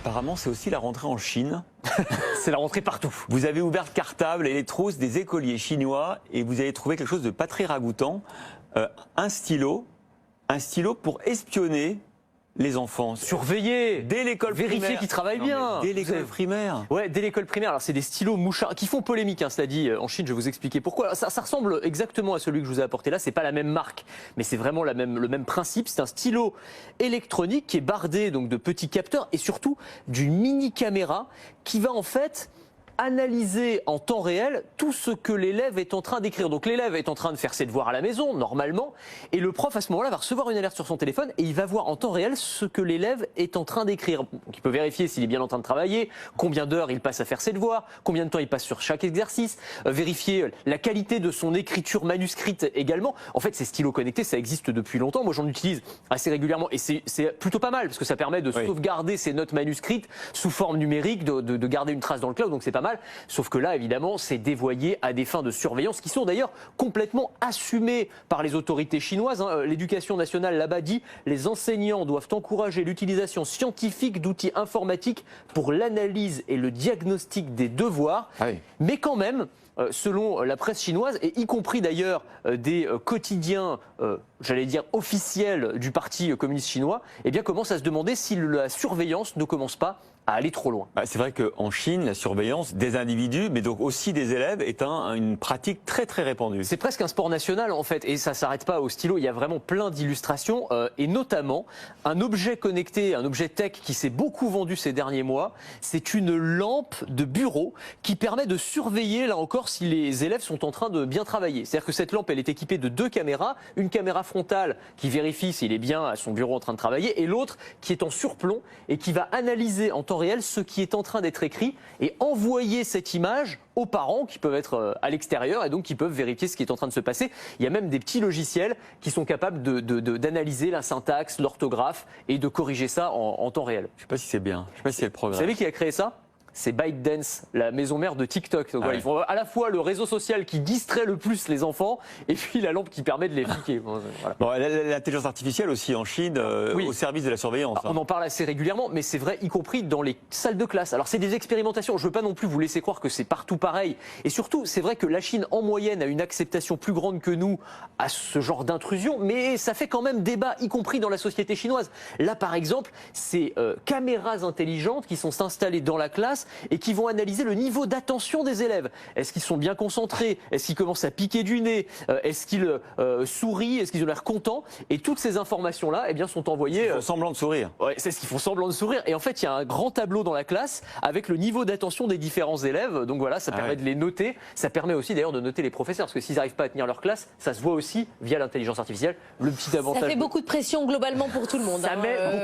Apparemment, c'est aussi la rentrée en Chine. C'est la rentrée partout. Vous avez ouvert le cartable et les trousses des écoliers chinois et vous avez trouvé quelque chose de pas très ragoûtant. Un stylo pour espionner les enfants. Surveiller, Dès l'école primaire. vérifier qu'ils travaillent bien. Dès l'école primaire. Ouais, dès l'école primaire. Alors c'est des stylos mouchards qui font polémique, hein, cela dit. En Chine, je vais vous expliquer pourquoi. Alors, ça ressemble exactement à celui que je vous ai apporté là. C'est pas la même marque, mais c'est vraiment le même principe. C'est un stylo électronique qui est bardé donc de petits capteurs et surtout d'une mini caméra qui va en fait analyser en temps réel tout ce que l'élève est en train d'écrire. Donc l'élève est en train de faire ses devoirs à la maison, normalement, et le prof à ce moment-là va recevoir une alerte sur son téléphone et il va voir en temps réel ce que l'élève est en train d'écrire. Donc, il peut vérifier s'il est bien en train de travailler, combien d'heures il passe à faire ses devoirs, combien de temps il passe sur chaque exercice, vérifier la qualité de son écriture manuscrite également. En fait, ces stylos connectés, ça existe depuis longtemps. Moi, j'en utilise assez régulièrement et c'est plutôt pas mal parce que ça permet de sauvegarder ses notes manuscrites sous forme numérique, de garder une trace dans le cloud, donc c'est pas mal. Sauf que là, évidemment, c'est dévoyé à des fins de surveillance qui sont d'ailleurs complètement assumées par les autorités chinoises. L'éducation nationale là-bas dit les enseignants doivent encourager l'utilisation scientifique d'outils informatiques pour l'analyse et le diagnostic des devoirs. Ah oui. Mais quand même, selon la presse chinoise, et y compris d'ailleurs des quotidiens, j'allais dire officiels du Parti communiste chinois, eh bien commence à se demander si la surveillance ne commence pas à aller trop loin. C'est vrai qu'en Chine, la surveillance des individus, mais donc aussi des élèves, est une pratique très très répandue. C'est presque un sport national en fait, et ça ne s'arrête pas au stylo, il y a vraiment plein d'illustrations, et notamment un objet connecté, un objet tech qui s'est beaucoup vendu ces derniers mois, c'est une lampe de bureau qui permet de surveiller, là encore, si les élèves sont en train de bien travailler. C'est-à-dire que cette lampe, elle est équipée de 2 caméras, une caméra frontale qui vérifie s'il est bien à son bureau en train de travailler, et l'autre qui est en surplomb et qui va analyser en temps réel ce qui est en train d'être écrit et envoyer cette image aux parents qui peuvent être à l'extérieur et donc qui peuvent vérifier ce qui est en train de se passer. Il y a même des petits logiciels qui sont capables d'analyser la syntaxe, l'orthographe et de corriger ça en temps réel. Je ne sais pas si c'est bien, je ne sais pas si c'est le progrès. Vous savez qui a créé ça ? C'est ByteDance, la maison mère de TikTok. Donc voilà, ils font à la fois le réseau social qui distrait le plus les enfants et puis la lampe qui permet de les fliquer. Voilà. Bon, l'intelligence artificielle aussi en Chine, au service de la surveillance. On en parle assez régulièrement, mais c'est vrai, y compris dans les salles de classe. Alors c'est des expérimentations, je ne veux pas non plus vous laisser croire que c'est partout pareil. Et surtout, c'est vrai que la Chine, en moyenne, a une acceptation plus grande que nous à ce genre d'intrusion, mais ça fait quand même débat, y compris dans la société chinoise. Là, par exemple, ces caméras intelligentes qui sont installées dans la classe et qui vont analyser le niveau d'attention des élèves. Est-ce qu'ils sont bien concentrés? Est-ce qu'ils commencent à piquer du nez? Est-ce qu'ils sourient? Est-ce qu'ils ont l'air contents? Et toutes ces informations-là eh bien, sont envoyées... Ils font semblant de sourire. Ouais, c'est ce qu'ils font semblant de sourire. Et en fait, il y a un grand tableau dans la classe avec le niveau d'attention des différents élèves. Donc voilà, ça permet de les noter. Ça permet aussi d'ailleurs de noter les professeurs. Parce que s'ils n'arrivent pas à tenir leur classe, ça se voit aussi via l'intelligence artificielle. Le petit avantage... Ça fait beaucoup de pression globalement pour tout le monde. Ça met